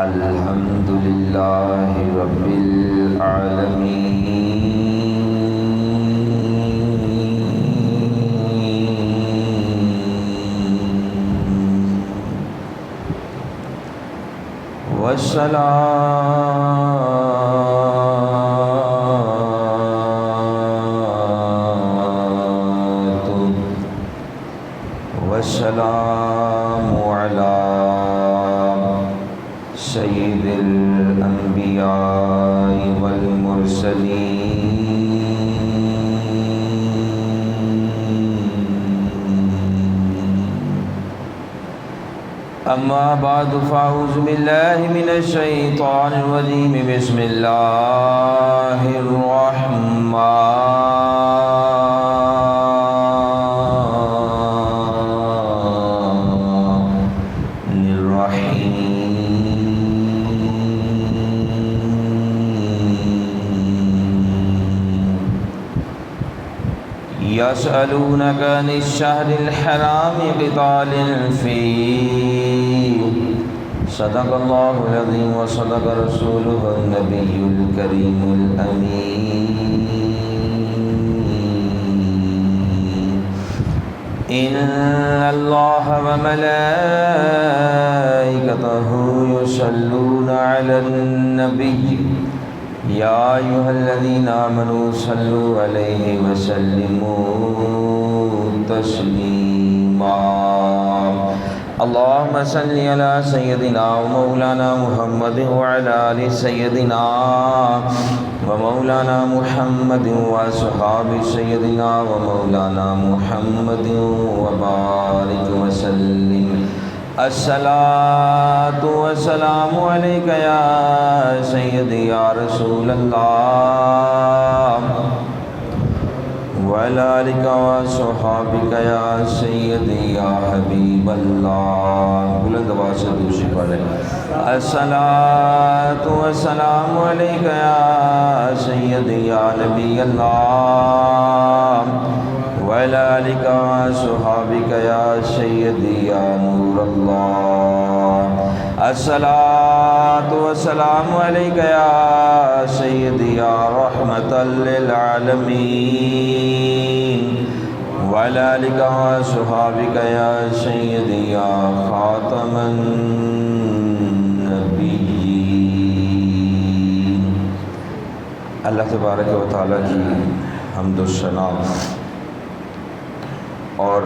الحمد للہ رب العالمین والسلام علی سید الانبیاء والمرسلین اما بعد فاعوذ باللہ من الشیطان الرجیم بسم اللہ يسألونك عن الشهر الحرام قتال فيه صدق الله العظيم وصدق رسوله النبي الكريم الأمين إن الله وملائكته يصلون على النبي يا أيها الذين آمنوا صلوا عليه وسلموا تسليما اللهم صل على سيدنا ومولانا محمد وعلى آل سيدنا ومولانا محمد وأصحاب سيدنا ومولانا محمد وبارك وسلم الصلاة والسلام عليك يا سيدي يا رسول الله وعلى آلك وصحابك يا سيدي يا حبيب الله بلند آواز سے دوسری پڑھیں الصلاة والسلام عليك يا سيدي يا نبي الله وعلى آلك وصحابك يا سيدي يا نور الله الصلاة والسلام عليك يا سيدي يا رحمة للعالمين وعلى آلك وصحابك يا سيدي يا خاتم النبيين اللہ تبارک و تعالیٰ کی حمد و ثنا اور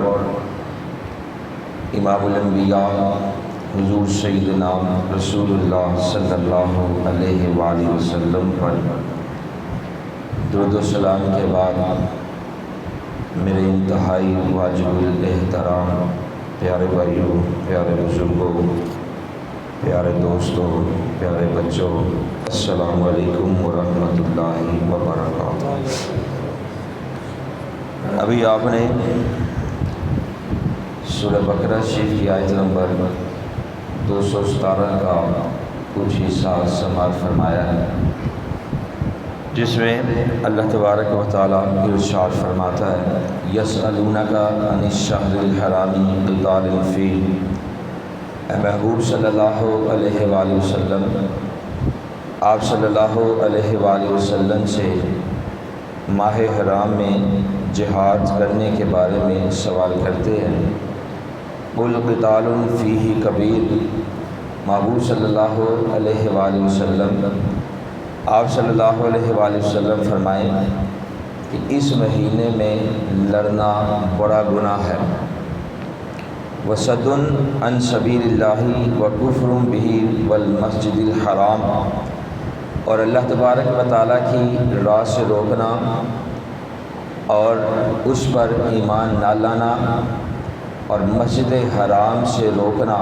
امام الانبیاء حضور سیدنا رسول اللہ صلی اللہ علیہ وآلہ وسلم پر درود و سلام کے بعد میرے انتہائی واجب الاحترام پیارے بھائیوں، پیارے بزرگوں، پیارے دوستوں، پیارے بچوں، السلام علیکم ورحمۃ اللہ وبرکاتہ۔ ابھی آپ نے سورہ بقرہ شریف کی آیت نمبر 217 کا کچھ حصہ سماعت فرمایا ہے، جس میں اللہ تبارک و تعالیٰ ارشاد فرماتا ہے یسألونک عن الشہر الحرام قتال فیہ۔ اے محبوب صلی اللہ علیہ وآلہ وسلم، آپ صلی اللہ علیہ وآلہ وسلم سے ماہ حرام میں جہاد کرنے کے بارے میں سوال کرتے ہیں۔ قل قتال فیہ کبیر، محبوب صلی اللہ علیہ وآلہ وسلم، آپ صلی اللہ علیہ وآلہ وسلم فرمائیں کہ اس مہینے میں لڑنا بڑا گناہ ہے۔ وصد عن سبیل اللہ وکفر بہ والمسجد الحرام، اور اللہ تبارک و تعالیٰ کی راہ سے روکنا اور اس پر ایمان نہ لانا اور مسجد حرام سے روکنا،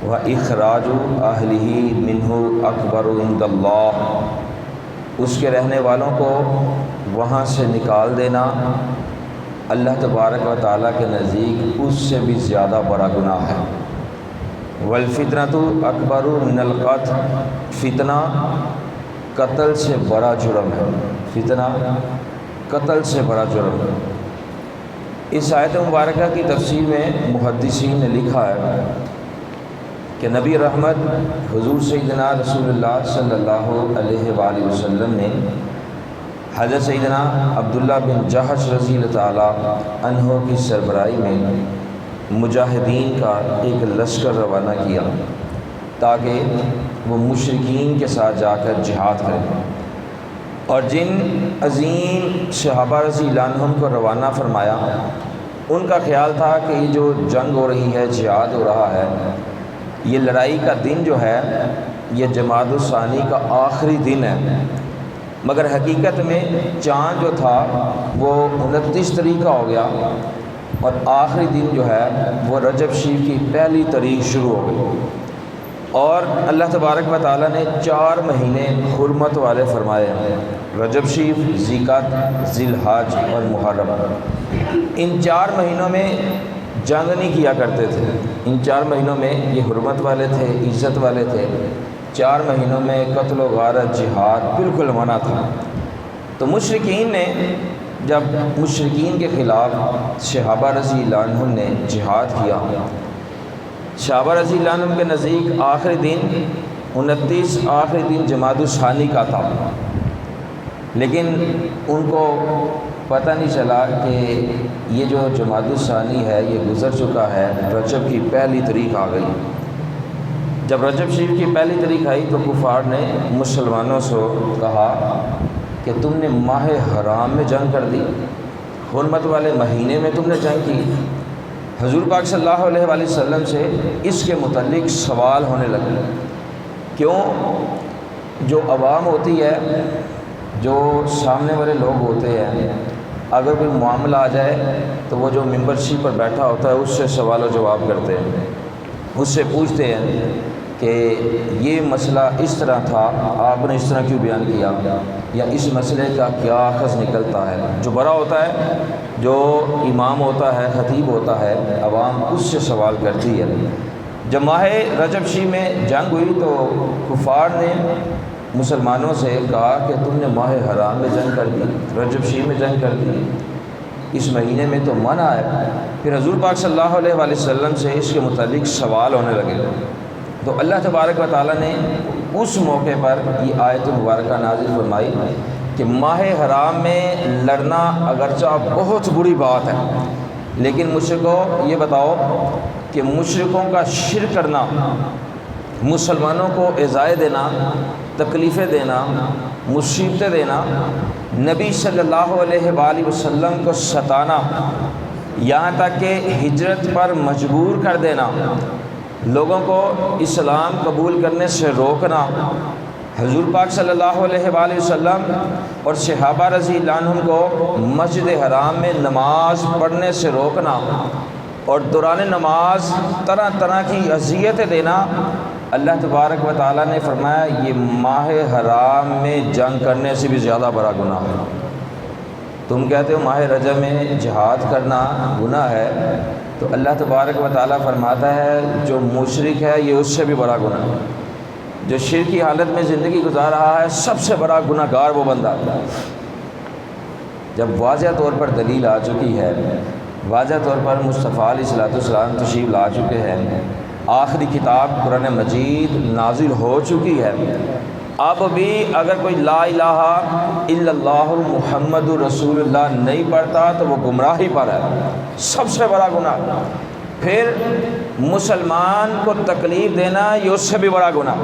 وَإِخْرَاجُ أَهْلِهِ مِنْهُ أَكْبَرُ عِنْدَ اللَّهِ، اس کے رہنے والوں کو وہاں سے نکال دینا اللہ تبارک و تعالیٰ کے نزدیک اس سے بھی زیادہ بڑا گناہ ہے۔ وَالْفِتْنَةُ أَكْبَرُ مِنَ الْقَتْلِ، فتنہ قتل سے بڑا جرم ہے، فتنہ قتل سے بڑا جرم ہے۔ اس آیت مبارکہ کی تفسیر میں محدثین نے لکھا ہے کہ نبی رحمت حضور سیدنا رسول اللہ صلی اللہ علیہ وآلہ وسلم نے حضرت سیدنا عبداللہ بن جحش رضی اللہ تعالیٰ عنہ کی سربراہی میں مجاہدین کا ایک لشکر روانہ کیا تاکہ وہ مشرکین کے ساتھ جا کر جہاد کریں، اور جن عظیم صحابہ رضی اللہ عنہم کو روانہ فرمایا ان کا خیال تھا کہ یہ جو جنگ ہو رہی ہے، جہاد ہو رہا ہے، یہ لڑائی کا دن جو ہے یہ جمادی الثانی کا آخری دن ہے، مگر حقیقت میں چاند جو تھا وہ 29 تاریخ کا ہو گیا اور آخری دن جو ہے وہ رجب شریف کی پہلی تاریخ شروع ہو گئی، اور اللہ تبارک و تعالیٰ نے 4 مہینے حرمت والے فرمائے ہیں، رجب شریف، ذی-القعدہ، ذی الحج اور محرم۔ ان 4 مہینوں میں جنگ نہیں کیا کرتے تھے، ان 4 مہینوں میں یہ حرمت والے تھے، عزت والے تھے، 4 مہینوں میں قتل و غارت، جہاد بالکل منع تھا۔ تو مشرکین نے جب مشرکین کے خلاف صحابہ رضی اللہ عنہم نے جہاد کیا، صحابہ رضی اللہ عنہم کے نزدیک آخری دن 29 آخری دن جمادی الثانی کا تھا، لیکن ان کو پتہ نہیں چلا کہ یہ جو جمادی الثانی ہے یہ گزر چکا ہے، رجب کی پہلی تاریخ آ گئی۔ جب رجب شریف کی پہلی تاریخ آئی تو کفار نے مسلمانوں سے کہا کہ تم نے ماہ حرام میں جنگ کر دی، حرمت والے مہینے میں تم نے جنگ کی۔ حضور پاک صلی اللہ علیہ وآلہ وسلم سے اس کے متعلق سوال ہونے لگے، کیوں؟ جو عوام ہوتی ہے، جو سامنے والے لوگ ہوتے ہیں، اگر کوئی معاملہ آ جائے تو وہ جو ممبرشپ پر بیٹھا ہوتا ہے اس سے سوال و جواب کرتے ہیں، اس سے پوچھتے ہیں کہ یہ مسئلہ اس طرح تھا، آپ نے اس طرح کیوں بیان کیا، یا اس مسئلے کا کیا اخذ نکلتا ہے۔ جو بڑا ہوتا ہے، جو امام ہوتا ہے، خطیب ہوتا ہے، عوام اس سے سوال کرتی ہے۔ جب ماہ رجب شریف میں جنگ ہوئی تو کفار نے مسلمانوں سے کہا کہ تم نے ماہ حرام میں جنگ کر دی، رجب شریف میں جنگ کر دی، اس مہینے میں تو منع ہے۔ پھر حضور پاک صلی اللہ علیہ وآلہ وسلم سے اس کے متعلق سوال ہونے لگے، تو اللہ تبارک و تعالیٰ نے اس موقع پر یہ آیت مبارکہ نازل فرمائی کہ ماہ حرام میں لڑنا اگرچہ بہت بری بات ہے، لیکن مشرکوں یہ بتاؤ کہ مشرکوں کا شرک کرنا، مسلمانوں کو ایذائیں دینا، تکلیفیں دینا، مصیبتیں دینا، نبی صلی اللہ علیہ وآلہ وسلم کو ستانا، یہاں تک کہ ہجرت پر مجبور کر دینا، لوگوں کو اسلام قبول کرنے سے روکنا، حضور پاک صلی اللہ علیہ وآلہ وسلم اور صحابہ رضی اللہ عنہم کو مسجد حرام میں نماز پڑھنے سے روکنا، اور دوران نماز طرح طرح کی اذیتیں دینا، اللہ تبارک و تعالیٰ نے فرمایا یہ ماہ حرام میں جنگ کرنے سے بھی زیادہ بڑا گناہ ہے۔ تم کہتے ہو ماہ رجب میں جہاد کرنا گناہ ہے، تو اللہ تبارک و تعالیٰ فرماتا ہے جو مشرک ہے یہ اس سے بھی بڑا گناہ ہے، جو شرک کی حالت میں زندگی گزار رہا ہے سب سے بڑا گناہ گار وہ بندہ ہے۔ جب واضح طور پر دلیل آ چکی ہے، واضح طور پر مصطفیٰ علیہ السلام تشریف لا چکے ہیں، آخری کتاب قرآن مجید نازل ہو چکی ہے، اب بھی اگر کوئی لا الہ الا اللہ محمد رسول اللہ نہیں پڑھتا تو وہ گمراہی پر ہے، سب سے بڑا گناہ۔ پھر مسلمان کو تکلیف دینا یہ اس سے بھی بڑا گناہ۔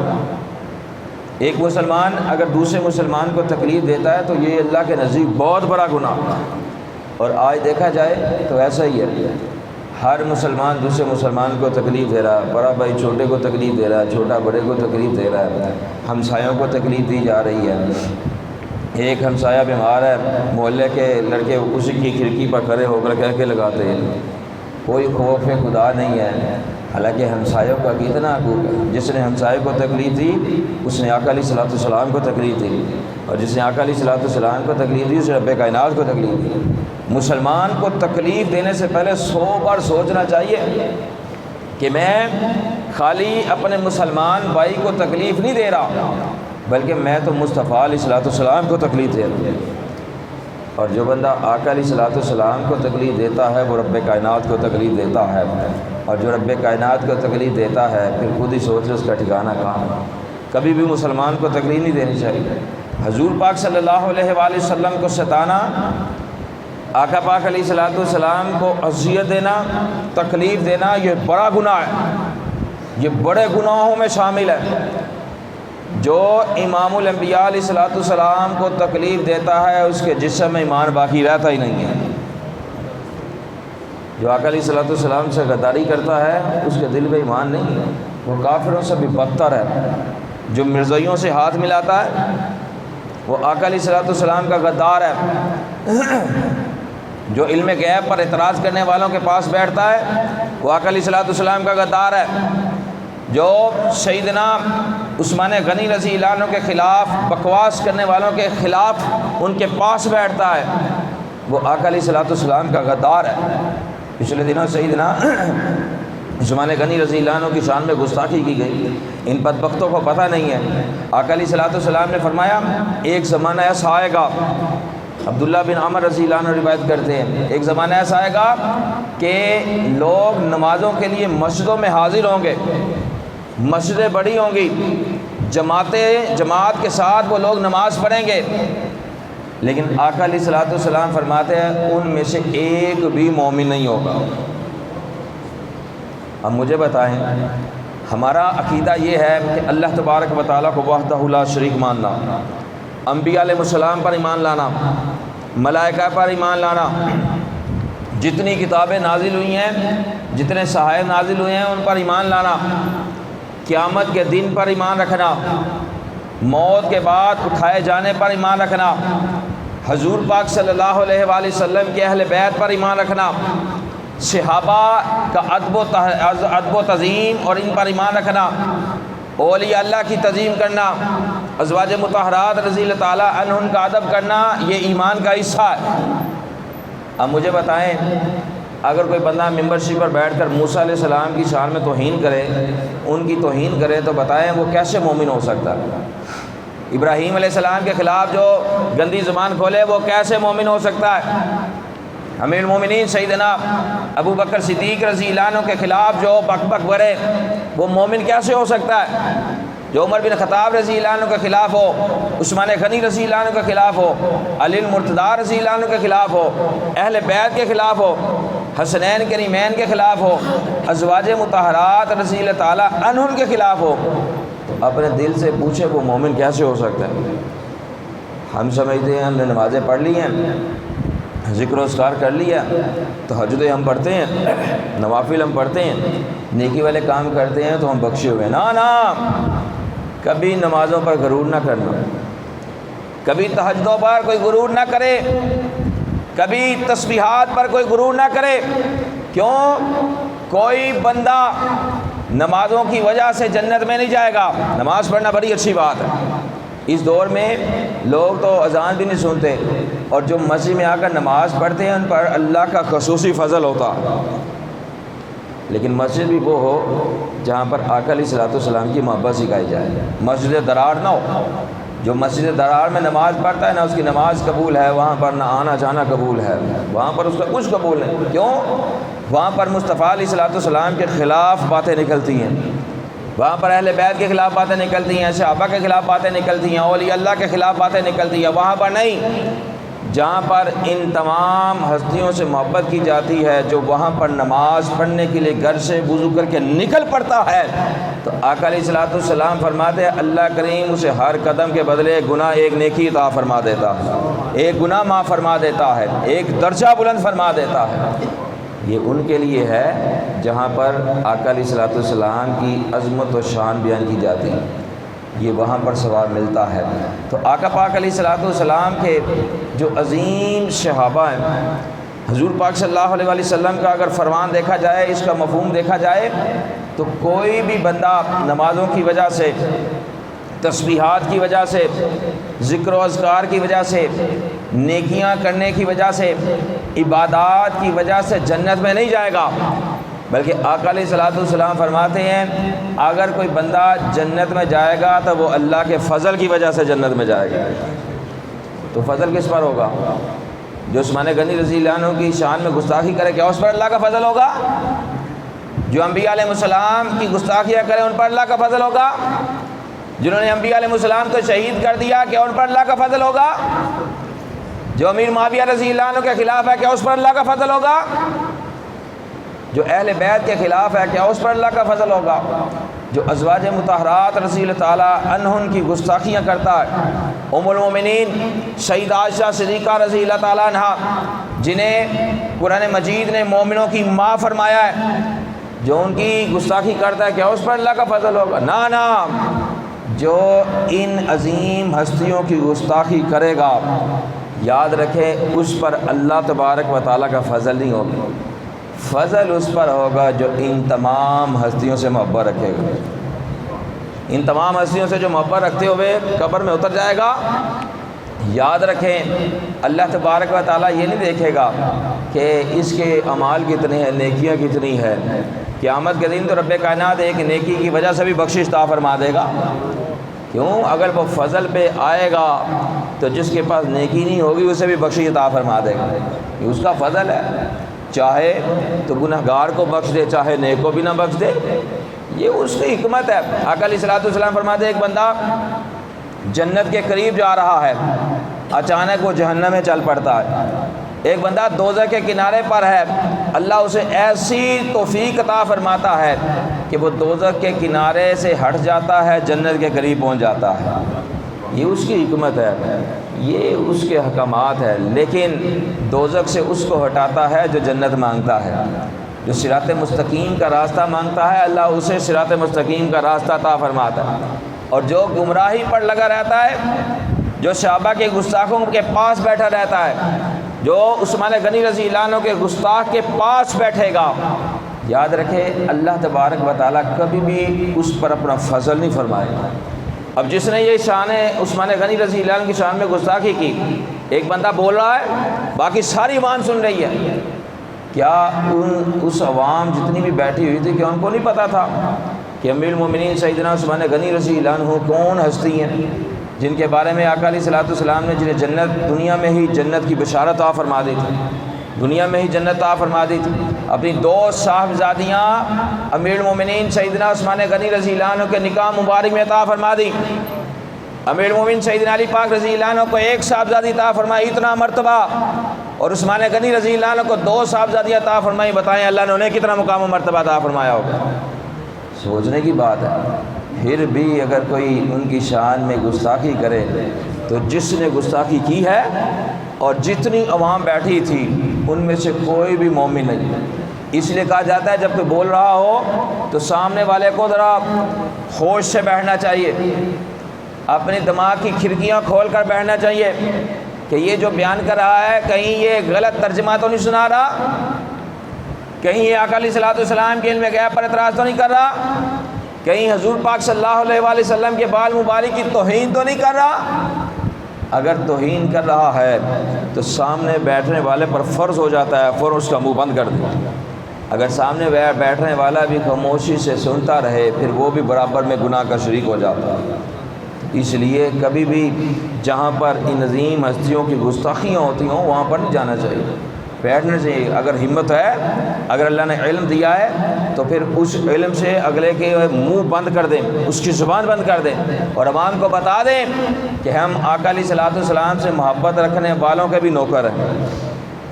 ایک مسلمان اگر دوسرے مسلمان کو تکلیف دیتا ہے تو یہ اللہ کے نزدیک بہت بڑا گناہ۔ اور آج دیکھا جائے تو ایسا ہی ہے، ہر مسلمان دوسرے مسلمان کو تکلیف دے رہا ہے، بڑا بھائی چھوٹے کو تکلیف دے رہا ہے، چھوٹا بڑے کو تکلیف دے رہا ہے، ہمسایوں کو تکلیف دی جا رہی ہے۔ ایک ہمسایہ بیمار ہے، محلے کے لڑکے اسی کی کھڑکی پر کھڑے ہو کر کہہ کے لگاتے ہیں، کوئی خوف خدا نہیں ہے، حالانکہ ہمسایوں کا کتنا حقوق ہے۔ جس نے ہمسایوں کو تکلیف دی اس نے آقا علیہ السلام کو تکلیف دی، اور جس نے آقا علیہ السلام کو تکلیف دی اس نے رب کائنات کو تکلیف دی۔ مسلمان کو تکلیف دینے سے پہلے 100 بار سوچنا چاہیے کہ میں خالی اپنے مسلمان بھائی کو تکلیف نہیں دے رہا، بلکہ میں تو مصطفیٰ علیہ السلام کو تکلیف دے رہا ہوں۔ اور جو بندہ آقا علیہ السلام کو تکلیف دیتا ہے وہ رب کائنات کو تکلیف دیتا ہے۔ اور جو رب کائنات کو تکلیف دیتا ہے پھر خود ہی سوچ لے اس کا ٹھکانہ کہاں۔ کبھی بھی مسلمان کو تکلیف نہیں دینی چاہیے۔ حضور پاک صلی اللہ علیہ وآلہ وسلم کو ستانا، آقا پاک علیہ الصلوۃ والسلام کو اذیت دینا، تکلیف دینا، یہ بڑا گناہ ہے، یہ بڑے گناہوں میں شامل ہے۔ جو امام الانبیاء علیہ الصلوۃ والسلام کو تکلیف دیتا ہے اس کے جسم میں ایمان باقی رہتا ہی نہیں ہے۔ جو آقا علیہ الصلوۃ والسلام سے غداری کرتا ہے اس کے دل میں ایمان نہیں ہے، وہ کافروں سے بھی بدتر ہے۔ جو مرزائیوں سے ہاتھ ملاتا ہے وہ آقا علیہ الصلوۃ والسلام کا غدار ہے۔ جو علم غیب پر اعتراض کرنے والوں کے پاس بیٹھتا ہے وہ آقا علیہ الصلوۃ والسلام کا غدار ہے۔ جو سیدنا عثمان غنی رضی اللہ عنہ کے خلاف بکواس کرنے والوں کے خلاف ان کے پاس بیٹھتا ہے وہ آقا علیہ الصلوۃ والسلام کا غدار ہے۔ پچھلے دنوں سیدنا عثمان غنی رضی اللہ عنہ کی شان میں گستاخی کی گئی، ان بدبختوں کو پتہ نہیں ہے۔ آقا علیہ الصلوۃ والسلام نے فرمایا ایک زمانہ ایسا آئے گا، عبداللہ بن عمر رضی اللہ عنہ روایت کرتے ہیں، ایک زمانہ ایسا آئے گا کہ لوگ نمازوں کے لیے مسجدوں میں حاضر ہوں گے، مسجدیں بڑی ہوں گی، جماعت کے ساتھ وہ لوگ نماز پڑھیں گے، لیکن آقا علیہ الصلوۃ والسلام فرماتے ہیں ان میں سے ایک بھی مومن نہیں ہوگا۔ اب مجھے بتائیں، ہمارا عقیدہ یہ ہے کہ اللہ تبارک و تعالیٰ کو وحدہ لا شریک ماننا، انبیاء علیہ السلام پر ایمان لانا، ملائکہ پر ایمان لانا، جتنی کتابیں نازل ہوئی ہیں، جتنے صحائف نازل ہوئے ہیں ان پر ایمان لانا، قیامت کے دن پر ایمان رکھنا، موت کے بعد اٹھائے جانے پر ایمان رکھنا، حضور پاک صلی اللہ علیہ وآلہ وسلم کے اہل بیت پر ایمان رکھنا، صحابہ کا ادب و تعظیم اور ان پر ایمان رکھنا، اولیاء اللہ کی تعظیم کرنا، ازواج مطہرات رضی اللہ تعالیٰ عنہن کا ادب کرنا، یہ ایمان کا حصہ ہے۔ اب مجھے بتائیں، اگر کوئی بندہ ممبرشپ پر بیٹھ کر موسیٰ علیہ السلام کی شان میں توہین کرے، ان کی توہین کرے، تو بتائیں وہ کیسے مومن ہو سکتا ہے؟ ابراہیم علیہ السلام کے خلاف جو گندی زبان کھولے وہ کیسے مومن ہو سکتا ہے؟ امیر المومنین سیدنا ابو بکر صدیق رضی اللہ عنہ کے خلاف جو بک بک برے وہ مومن کیسے ہو سکتا ہے؟ جو عمر بن خطاب رضی اللہ عنہ کے خلاف ہو، عثمان غنی رضی اللہ عنہ کے خلاف ہو، علی المرتضیٰ رضی اللہ عنہ کے خلاف ہو، اہل بیت کے خلاف ہو، حسنین کریمین کے خلاف ہو، ازواج مطہرات رضی اللہ تعالیٰ عنہن کے خلاف ہو، تو اپنے دل سے پوچھے وہ مومن کیسے ہو سکتا ہے؟ ہم سمجھتے ہیں ہم نے نمازیں پڑھ لی ہیں، ذکر و اذکار کر لیا، تہجدیں ہم پڑھتے ہیں، نوافل ہم پڑھتے ہیں، نیکی والے کام کرتے ہیں تو ہم بخشے ہوئے۔ نا کبھی نمازوں پر غرور نہ کرنا، کبھی تہجدوں پر کوئی غرور نہ کرے، کبھی تسبیحات پر کوئی غرور نہ کرے۔ کیوں؟ کوئی بندہ نمازوں کی وجہ سے جنت میں نہیں جائے گا۔ نماز پڑھنا بڑی اچھی بات ہے۔ اس دور میں لوگ تو اذان بھی نہیں سنتے، اور جو مسجد میں آ کر نماز پڑھتے ہیں ان پر اللہ کا خصوصی فضل ہوتا، لیکن مسجد بھی وہ ہو جہاں پر آقا علیہ الصلوۃ والسلام کی محبت سکھائی جائے۔ مسجد درار نہ ہو، جو مسجد درار میں نماز پڑھتا ہے نہ اس کی نماز قبول ہے، وہاں پر نہ آنا جانا قبول ہے، وہاں پر اس کا کچھ قبول نہیں۔ کیوں؟ وہاں پر مصطفیٰ علیہ الصلوۃ والسلام کے خلاف باتیں نکلتی ہیں، وہاں پر اہل بیت کے خلاف باتیں نکلتی ہیں، صحابہ کے خلاف باتیں نکلتی ہیں، اولیاء اللہ کے خلاف باتیں نکلتی ہیں۔ وہاں پر نہیں، جہاں پر ان تمام ہستیوں سے محبت کی جاتی ہے، جو وہاں پر نماز پڑھنے کے لیے گھر سے وضو کر کے نکل پڑتا ہے، تو آقا علیہ الصلوۃ والسلام فرماتے ہیں اللہ کریم اسے ہر قدم کے بدلے گناہ ایک نیکی عطا فرما دیتا ہے، ایک گناہ معاف فرما دیتا ہے، ایک درجہ بلند فرما دیتا ہے۔ یہ ان کے لیے ہے جہاں پر آقا علیہ الصلوۃ والسلام کی عظمت و شان بیان کی جاتی ہے، یہ وہاں پر ثواب ملتا ہے۔ تو آقا پاک علیہ الصلوۃ والسلام کے جو عظیم صحابہ ہیں، حضور پاک صلی اللہ علیہ وآلہ وسلم کا اگر فرمان دیکھا جائے، اس کا مفہوم دیکھا جائے، تو کوئی بھی بندہ نمازوں کی وجہ سے، تسبیحات کی وجہ سے، ذکر و اذکار کی وجہ سے، نیکیاں کرنے کی وجہ سے، عبادات کی وجہ سے جنت میں نہیں جائے گا، بلکہ آقا علیہ الصلوۃ والسلام فرماتے ہیں اگر کوئی بندہ جنت میں جائے گا تو وہ اللہ کے فضل کی وجہ سے جنت میں جائے گا۔ تو فضل کس پر ہوگا؟ جو عثمان غنی رضی اللہ عنہ کی شان میں گستاخی کرے، کیا اس پر اللہ کا فضل ہوگا؟ جو انبیاء علیہ السلام کی گستاخیاں کریں ان پر اللہ کا فضل ہوگا؟ جنہوں نے انبیاء علیہ السلام کو شہید کر دیا کیا ان پر اللہ کا فضل ہوگا؟ جو امیر معاویہ رضی اللہ عنہ کے خلاف ہے کیا اس پر اللہ کا فضل ہوگا؟ جو اہل بیت کے خلاف ہے کیا اس پر اللہ کا فضل ہوگا؟ جو ازواج مطہرات رضی اللہ تعالیٰ عنہن کی گستاخیاں کرتا ہے، ام المومنین سیدہ عائشہ صدیقہ رضی اللہ تعالیٰ عنہ جنہیں قرآن مجید نے مومنوں کی ماں فرمایا ہے، جو ان کی گستاخی کرتا ہے کیا اس پر اللہ کا فضل ہوگا؟ نا جو ان عظیم ہستیوں کی گستاخی کرے گا یاد رکھے اس پر اللہ تبارک و تعالیٰ کا فضل نہیں ہوگا، فضل اس پر ہوگا جو ان تمام ہستیوں سے محبت رکھے گا۔ ان تمام ہستیوں سے جو محبت رکھتے ہوئے قبر میں اتر جائے گا، یاد رکھیں اللہ تبارک و تعالیٰ یہ نہیں دیکھے گا کہ اس کے اعمال کتنے ہیں، نیکیاں کتنی ہے۔ قیامت کے دن تو رب کائنات ایک نیکی کی وجہ سے بھی بخشش عطا فرما دے گا۔ کیوں؟ اگر وہ فضل پہ آئے گا تو جس کے پاس نیکی نہیں ہوگی اسے بھی بخشش عطا فرما دے گا، یہ اس کا فضل ہے۔ چاہے تو گنہگار کو بخش دے، چاہے نیک کو بھی نہ بخش دے، یہ اس کی حکمت ہے۔ آقا علیہ الصلوۃ والسلام فرماتے ہیں ایک بندہ جنت کے قریب جا رہا ہے، اچانک وہ جہنم میں چل پڑتا ہے۔ ایک بندہ دوزخ کے کنارے پر ہے، اللہ اسے ایسی توفیق عطا فرماتا ہے کہ وہ دوزخ کے کنارے سے ہٹ جاتا ہے، جنت کے قریب پہنچ جاتا ہے۔ یہ اس کی حکمت ہے، یہ اس کے حکمات ہے۔ لیکن دوزخ سے اس کو ہٹاتا ہے جو جنت مانگتا ہے، جو صراط مستقیم کا راستہ مانگتا ہے، اللہ اسے صراط مستقیم کا راستہ عطا فرماتا ہے۔ اور جو گمراہی پر لگا رہتا ہے، جو صحابہ کے گستاخوں کے پاس بیٹھا رہتا ہے، جو عثمان غنی رضی اللہ عنہ کے گستاخ کے پاس بیٹھے گا، یاد رکھے اللہ تبارک و تعالیٰ کبھی بھی اس پر اپنا فضل نہیں فرمائے گا۔ اب جس نے یہ شان عثمان غنی رضی اللہ عنہ کی شان میں گستاخی کی، ایک بندہ بول رہا ہے، باقی ساری عوام سن رہی ہے، کیا اس عوام جتنی بھی بیٹھی ہوئی تھی کیا ان کو نہیں پتا تھا کہ امیر المومنین سیدنا عثمان غنی رضی اللہ عنہ کون ہستی ہیں جن کے بارے میں آقا علیہ الصلوۃ والسلام نے جنہیں جنت دنیا میں ہی جنت کی بشارت عطا فرما دی تھی، دنیا میں ہی جنت عطا فرما دی تھی۔ اپنی دو صاحبزادیاں امیر المومنین سیدنا عثمان غنی رضی اللہ عنہ کے نکاح مبارک میں عطا فرما دی۔ امیر المومنین سیدنا علی پاک رضی اللہ عنہ کو ایک صاحبزادی عطا فرمائی، اتنا مرتبہ، اور عثمان غنی رضی اللہ عنہ کو دو صاحبزادیاں عطا فرمائی۔ بتائیں اللہ نے انہیں کتنا مقام و مرتبہ عطا فرمایا ہوگا؟ سوچنے کی بات ہے۔ پھر بھی اگر کوئی ان کی شان میں گستاخی کرے تو جس نے گستاخی کی ہے اور جتنی عوام بیٹھی تھی ان میں سے کوئی بھی مومن نہیں۔ اس لیے کہا جاتا ہے جب کوئی بول رہا ہو تو سامنے والے کو ذرا ہوش سے بیٹھنا چاہیے، اپنے دماغ کی کھڑکیاں کھول کر بیٹھنا چاہیے کہ یہ جو بیان کر رہا ہے کہیں یہ غلط ترجمہ تو نہیں سنا رہا، کہیں یہ آقا علیہ الصلوۃ والسلام کے علم غیب پر اعتراض تو نہیں کر رہا، کہیں حضور پاک صلی اللہ علیہ وآلہ وسلم کے بال مبارک کی توہین تو نہیں کر رہا۔ اگر توہین کر رہا ہے تو سامنے بیٹھنے والے پر فرض ہو جاتا ہے فوراً اس کا منہ بند کر دیں۔ اگر سامنے بیٹھنے والا بھی خاموشی سے سنتا رہے پھر وہ بھی برابر میں گناہ کا شریک ہو جاتا ہے۔ اس لیے کبھی بھی جہاں پر ان عظیم ہستیوں کی گستاخیاں ہوتی ہوں وہاں پر نہیں جانا چاہیے، بیٹھنے سے اگر ہمت ہے، اگر اللہ نے علم دیا ہے تو پھر اس علم سے اگلے کے منہ بند کر دیں، اس کی زبان بند کر دیں اور عوام کو بتا دیں کہ ہم آقا علیہ الصلوۃ والسلام سے محبت رکھنے والوں کے بھی نوکر ہیں۔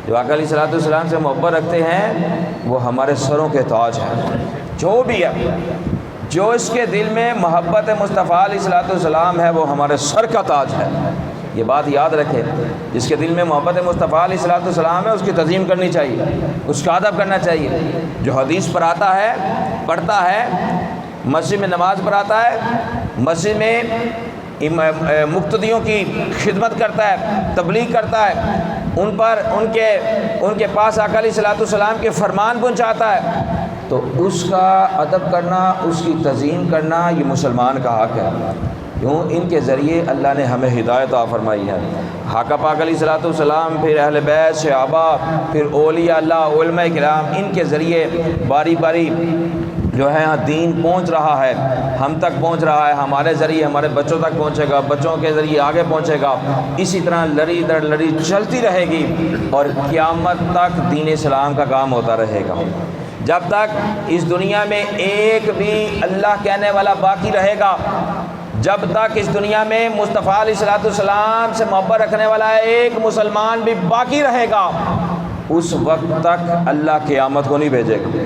جو آقا علیہ الصلوۃ والسلام سے محبت رکھتے ہیں وہ ہمارے سروں کے تاج ہیں۔ جو بھی ہے، جو اس کے دل میں محبت مصطفیٰ علیہ الصلوۃ والسلام ہے وہ ہمارے سر کا تاج ہے۔ یہ بات یاد رکھے، جس کے دل میں محبت مصطفیٰ علیہ الصلوۃ والسلام ہے اس کی تعظیم کرنی چاہیے، اس کا ادب کرنا چاہیے۔ جو حدیث پر آتا ہے، پڑھتا ہے، مسجد میں نماز پڑھاتا ہے، مسجد میں مقتدیوں کی خدمت کرتا ہے، تبلیغ کرتا ہے، ان کے پاس آقا علیہ الصلوۃ والسلام کے فرمان پہنچاتا ہے، تو اس کا ادب کرنا، اس کی تعظیم کرنا یہ مسلمان کا حق ہے۔ کیوں؟ ان کے ذریعے اللہ نے ہمیں ہدایت عطا فرمائی ہے۔ آقا پاک علیہ الصلوۃ والسلام، پھر اہل بیت، صحابہ، پھر اولیاء اللہ، علماء کرام، ان کے ذریعے باری باری جو ہے دین پہنچ رہا ہے، ہم تک پہنچ رہا ہے، ہمارے ذریعے ہمارے بچوں تک پہنچے گا، بچوں کے ذریعے آگے پہنچے گا، اسی طرح لڑی در لڑی چلتی رہے گی اور قیامت تک دین اسلام کا کام ہوتا رہے گا۔ جب تک اس دنیا میں ایک بھی اللہ کہنے والا باقی رہے گا، جب تک اس دنیا میں مصطفیٰ علیہ الصلوۃ والسلام سے محبت رکھنے والا ایک مسلمان بھی باقی رہے گا، اس وقت تک اللہ قیامت کو نہیں بھیجے گا۔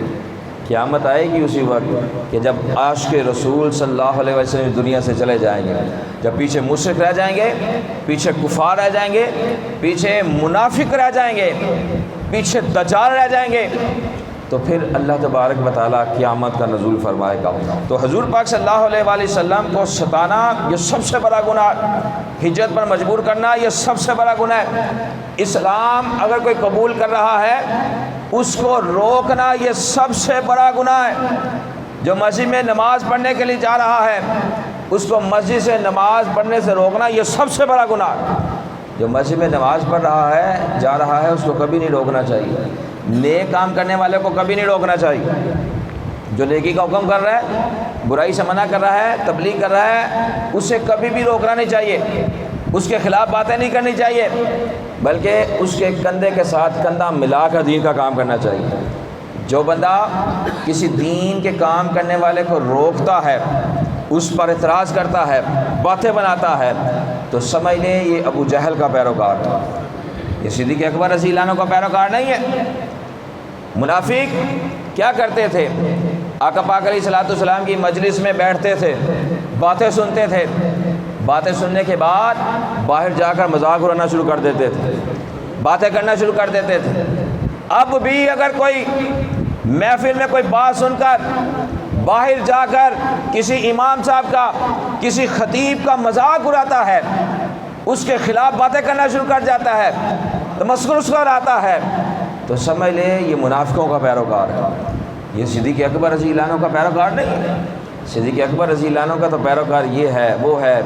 قیامت آئے گی اسی وقت کہ جب عاشق رسول صلی اللہ علیہ وسلم اس دنیا سے چلے جائیں گے، جب پیچھے مشرک رہ جائیں گے، پیچھے کفار رہ جائیں گے، پیچھے منافق رہ جائیں گے، پیچھے دجال رہ جائیں گے، تو پھر اللہ تبارک و تعالیٰ قیامت کا نزول فرمائے گا۔ تو حضور پاک صلی اللہ علیہ وآلہ وسلم کو ستانا یہ سب سے بڑا گناہ، ہجرت پر مجبور کرنا یہ سب سے بڑا گناہ ہے۔ اسلام اگر کوئی قبول کر رہا ہے اس کو روکنا یہ سب سے بڑا گناہ ہے۔ جو مسجد میں نماز پڑھنے کے لیے جا رہا ہے اس کو مسجد سے نماز پڑھنے سے روکنا یہ سب سے بڑا گناہ ہے۔ جو مسجد میں نماز پڑھ رہا ہے، جا رہا ہے، اس کو کبھی نہیں روکنا چاہیے۔ نیک کام کرنے والے کو کبھی نہیں روکنا چاہیے۔ جو نیکی کا حکم کر رہا ہے، برائی سے منع کر رہا ہے، تبلیغ کر رہا ہے، اسے کبھی بھی روکنا نہیں چاہیے، اس کے خلاف باتیں نہیں کرنی چاہیے، بلکہ اس کے کندھے کے ساتھ کندھا ملا کر دین کا کام کرنا چاہیے۔ جو بندہ کسی دین کے کام کرنے والے کو روکتا ہے، اس پر اعتراض کرتا ہے، باتیں بناتا ہے، تو سمجھ لیں یہ ابو جہل کا پیروکار ہے، یہ صدیق اکبر رضی اللہ عنہ کا پیروکار نہیں ہے۔ منافق کیا کرتے تھے؟ آقا پاک علیہ الصلوۃ والسلام کی مجلس میں بیٹھتے تھے، باتیں سنتے تھے، باتیں سننے کے بعد باہر جا کر مذاق اڑانا شروع کر دیتے تھے، باتیں کرنا شروع کر دیتے تھے۔ اب بھی اگر کوئی محفل میں کوئی بات سن کر باہر جا کر کسی امام صاحب کا، کسی خطیب کا مذاق اڑاتا ہے، اس کے خلاف باتیں کرنا شروع کر جاتا ہے، تمسخر اس پر آتا ہے، تو سمجھ لیں یہ منافقوں کا پیروکار ہے، یہ صدیق اکبر رضی اللہ عنہ کا پیروکار نہیں ہے۔ صدیق اکبر رضی اللہ عنہ کا تو پیروکار یہ ہے، وہ ہے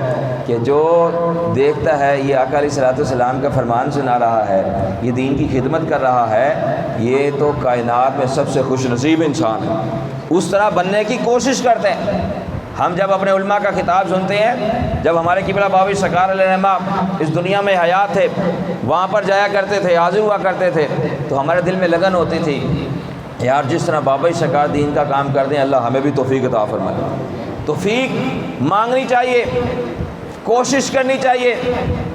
کہ جو دیکھتا ہے یہ آقا علیہ الصلوۃ والسلام کا فرمان سنا رہا ہے، یہ دین کی خدمت کر رہا ہے، یہ تو کائنات میں سب سے خوش نصیب انسان ہے، اس طرح بننے کی کوشش کرتے ہیں۔ ہم جب اپنے علماء کا خطاب سنتے ہیں، جب ہمارے قبلہ بابی سرکار علیہ رحمہ اس دنیا میں حیات تھے، وہاں پر جایا کرتے تھے، حاضر ہوا کرتے تھے، تو ہمارے دل میں لگن ہوتی تھی یار جس طرح بابا سرکار دین کا کام کر دیں، اللہ ہمیں بھی توفیق عطا فرمائے۔ توفیق مانگنی چاہیے، کوشش کرنی چاہیے،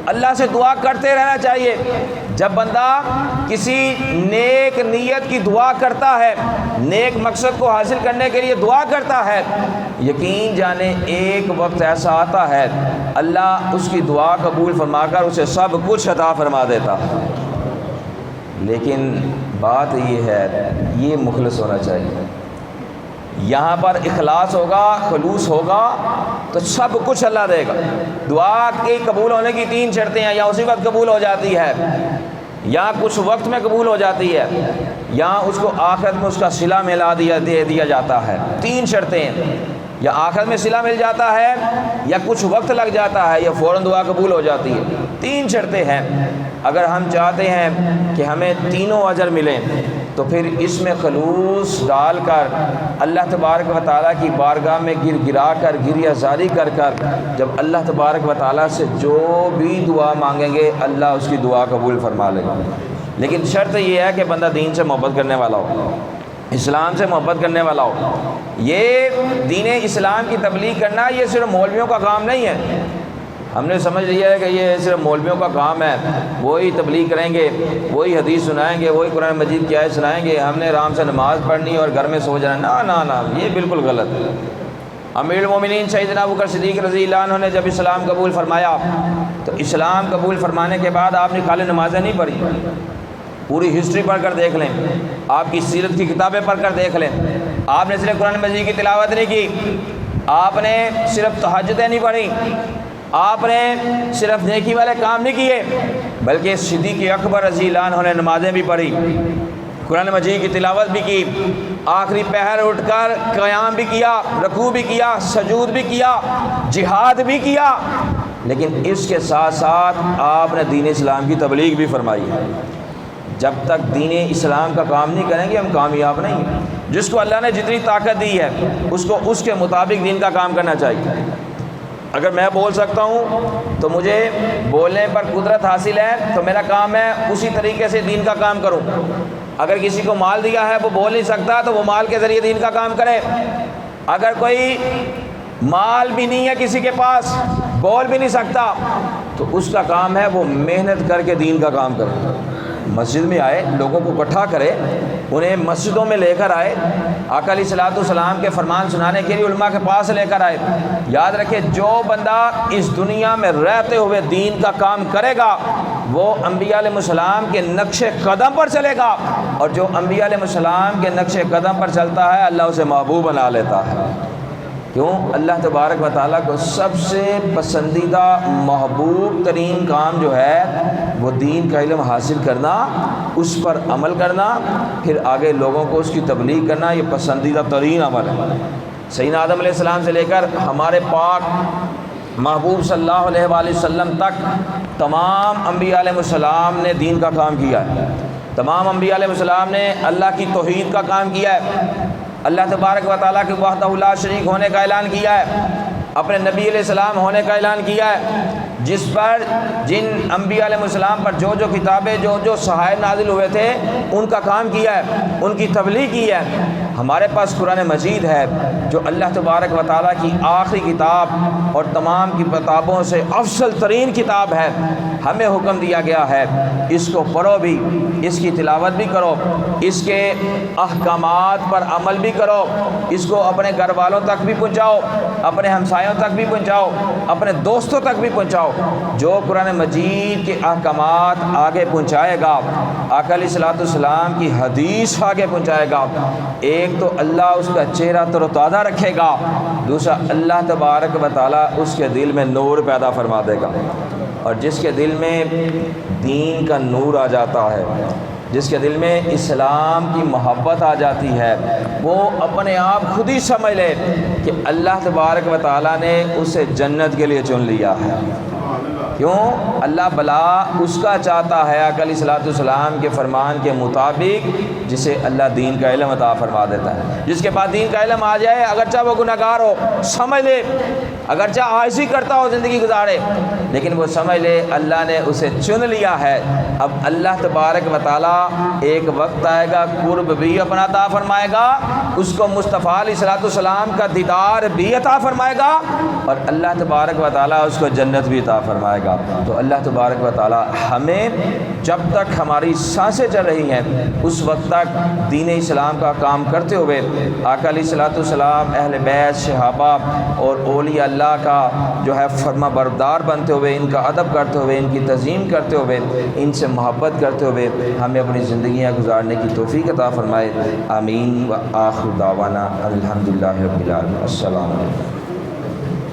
اللہ سے دعا کرتے رہنا چاہیے۔ جب بندہ کسی نیک نیت کی دعا کرتا ہے، نیک مقصد کو حاصل کرنے کے لیے دعا کرتا ہے، یقین جانے ایک وقت ایسا آتا ہے اللہ اس کی دعا قبول فرما کر اسے سب کچھ عطا فرما دیتا۔ لیکن بات یہ ہے، یہ مخلص ہونا چاہیے۔ یہاں پر اخلاص ہوگا، خلوص ہوگا تو سب کچھ اللہ دے گا۔ دعا کے قبول ہونے کی 3 شرطیں ہیں، یا اسی وقت قبول ہو جاتی ہے، یا کچھ وقت میں قبول ہو جاتی ہے، یا اس کو آخرت میں اس کا صلہ ملا دے دیا جاتا ہے۔ 3 شرطیں ہیں، یا آخرت میں صلہ مل جاتا ہے، یا کچھ وقت لگ جاتا ہے، یا فوراً دعا قبول ہو جاتی ہے۔ 3 شرطیں ہیں۔ اگر ہم چاہتے ہیں کہ ہمیں تینوں اجر ملیں تو پھر اس میں خلوص ڈال کر اللہ تبارک و تعالیٰ کی بارگاہ میں گر گرا کر گریہ زاری کر جب اللہ تبارک و تعالیٰ سے جو بھی دعا مانگیں گے اللہ اس کی دعا قبول فرما لے گا۔ لیکن شرط یہ ہے کہ بندہ دین سے محبت کرنے والا ہو، اسلام سے محبت کرنے والا ہو۔ یہ دین اسلام کی تبلیغ کرنا یہ صرف مولویوں کا کام نہیں ہے۔ ہم نے سمجھ لیا ہے کہ یہ صرف مولویوں کا کام ہے، وہی تبلیغ کریں گے، وہی حدیث سنائیں گے، وہی قرآن مجید کی آیت سنائیں گے، ہم نے آرام سے نماز پڑھنی اور گھر میں سو جانا۔ نہ، یہ بالکل غلط ہے۔ امیر المومنین سیدنا ابوبکر صدیق رضی اللہ عنہ نے جب اسلام قبول فرمایا تو اسلام قبول فرمانے کے بعد آپ نے خالی نمازیں نہیں پڑھی، پوری ہسٹری پڑھ کر دیکھ لیں، آپ کی سیرت کی کتابیں پڑھ کر دیکھ لیں، آپ نے صرف قرآن مجید کی تلاوت نہیں کی، آپ نے صرف تہجدیں نہیں پڑھی، آپ نے صرف نیکی والے کام نہیں کیے، بلکہ صدیق اکبر رضی اللہ عنہ نے نمازیں بھی پڑھی، قرآن مجید کی تلاوت بھی کی، آخری پہر اٹھ کر قیام بھی کیا، رکوع بھی کیا، سجود بھی کیا، جہاد بھی کیا، لیکن اس کے ساتھ ساتھ آپ نے دین اسلام کی تبلیغ بھی فرمائی۔ جب تک دین اسلام کا کام نہیں کریں گے ہم کامیاب نہیں ہیں۔ جس کو اللہ نے جتنی طاقت دی ہے اس کو اس کے مطابق دین کا کام کرنا چاہیے۔ اگر میں بول سکتا ہوں تو مجھے بولنے پر قدرت حاصل ہے تو میرا کام ہے اسی طریقے سے دین کا کام کروں۔ اگر کسی کو مال دیا ہے وہ بول نہیں سکتا تو وہ مال کے ذریعے دین کا کام کرے. اگر کوئی مال بھی نہیں ہے کسی کے پاس، بول بھی نہیں سکتا، تو اس کا کام ہے وہ محنت کر کے دین کا کام کرے. مسجد میں آئے، لوگوں کو اکٹھا کرے، انہیں مسجدوں میں لے کر آئے، آقا علیہ الصلوۃ والسلام کے فرمان سنانے کے لیے علماء کے پاس لے کر آئے. یاد رکھے، جو بندہ اس دنیا میں رہتے ہوئے دین کا کام کرے گا وہ انبیاء علیہ السلام کے نقش قدم پر چلے گا، اور جو انبیاء علیہ السلام کے نقش قدم پر چلتا ہے اللہ اسے محبوب بنا لیتا ہے. کیوں؟ اللہ تبارک و تعالیٰ کو سب سے پسندیدہ محبوب ترین کام جو ہے وہ دین کا علم حاصل کرنا، اس پر عمل کرنا، پھر آگے لوگوں کو اس کی تبلیغ کرنا، یہ پسندیدہ ترین عمل ہے. سیدنا آدم علیہ السلام سے لے کر ہمارے پاک محبوب صلی اللہ علیہ وآلہ وسلم تک تمام انبیاء علیہ السلام نے دین کا کام کیا ہے. تمام انبیاء علیہ السلام نے اللہ کی توحید کا کام کیا ہے، اللہ تبارک و تعالیٰ کے وحدہ لا شریک ہونے کا اعلان کیا ہے، اپنے نبی علیہ السلام ہونے کا اعلان کیا ہے، جس پر جن انبیاء علیہ السلام پر جو کتابیں جو صحائف نازل ہوئے تھے ان کا کام کیا ہے، ان کی تبلیغ کی ہے. ہمارے پاس قرآن مجید ہے جو اللہ تبارک و تعالیٰ کی آخری کتاب اور تمام کی کتابوں سے افضل ترین کتاب ہے. ہمیں حکم دیا گیا ہے اس کو پڑھو بھی، اس کی تلاوت بھی کرو، اس کے احکامات پر عمل بھی کرو، اس کو اپنے گھر والوں تک بھی پہنچاؤ، اپنے ہمسایوں تک بھی پہنچاؤ، اپنے دوستوں تک بھی پہنچاؤ. جو قرآن مجید کے احکامات آگے پہنچائے گا، آقا علیہ الصلوۃ والسلام کی حدیث آگے پہنچائے گا، ایک تو اللہ اس کا چہرہ تر و تازہ رکھے گا، دوسرا اللہ تبارک و تعالیٰ اس کے دل میں نور پیدا فرما دے گا. اور جس کے دل میں دین کا نور آ جاتا ہے، جس کے دل میں اسلام کی محبت آ جاتی ہے، وہ اپنے آپ خود ہی سمجھ لے کہ اللہ تبارک و تعالیٰ نے اسے جنت کے لیے چن لیا ہے. کیوں؟ اللہ بلا اس کا چاہتا ہے، آقا علیہ الصلوۃ والسلام کے فرمان کے مطابق جسے اللہ دین کا علم عطا فرما دیتا ہے. جس کے پاس دین کا علم آ جائے، اگرچہ وہ گناہ گار ہو، سمجھ لے، اگرچہ عاجزی کرتا ہو زندگی گزارے، لیکن وہ سمجھ لے اللہ نے اسے چن لیا ہے. اب اللہ تبارک و تعالیٰ ایک وقت آئے گا، قرب بھی اپنا عطا فرمائے گا، اس کو مصطفیٰ علیہ الصلوۃ والسلام کا دیدار بھی عطا فرمائے گا، اور اللہ تبارک و تعالیٰ اس کو جنت بھی عطا فرمائے گا. تو اللہ تبارک و تعالیٰ ہمیں جب تک ہماری سانسیں چل رہی ہیں اس وقت تک دین اسلام کا کام کرتے ہوئے آقا علیہ الصلوۃ والسلام، اہل بیت، صحابہ اور اولیاء اللہ کا جو ہے فرما بردار بنتے ہوئے، ان کا ادب کرتے ہوئے، ان کی تعظیم کرتے ہوئے، ان سے محبت کرتے ہوئے ہمیں اپنی زندگیاں گزارنے کی توفیق عطا فرمائے. آمین. و آخر دعوانا الحمدللہ رب العالمین. السلام علیکم.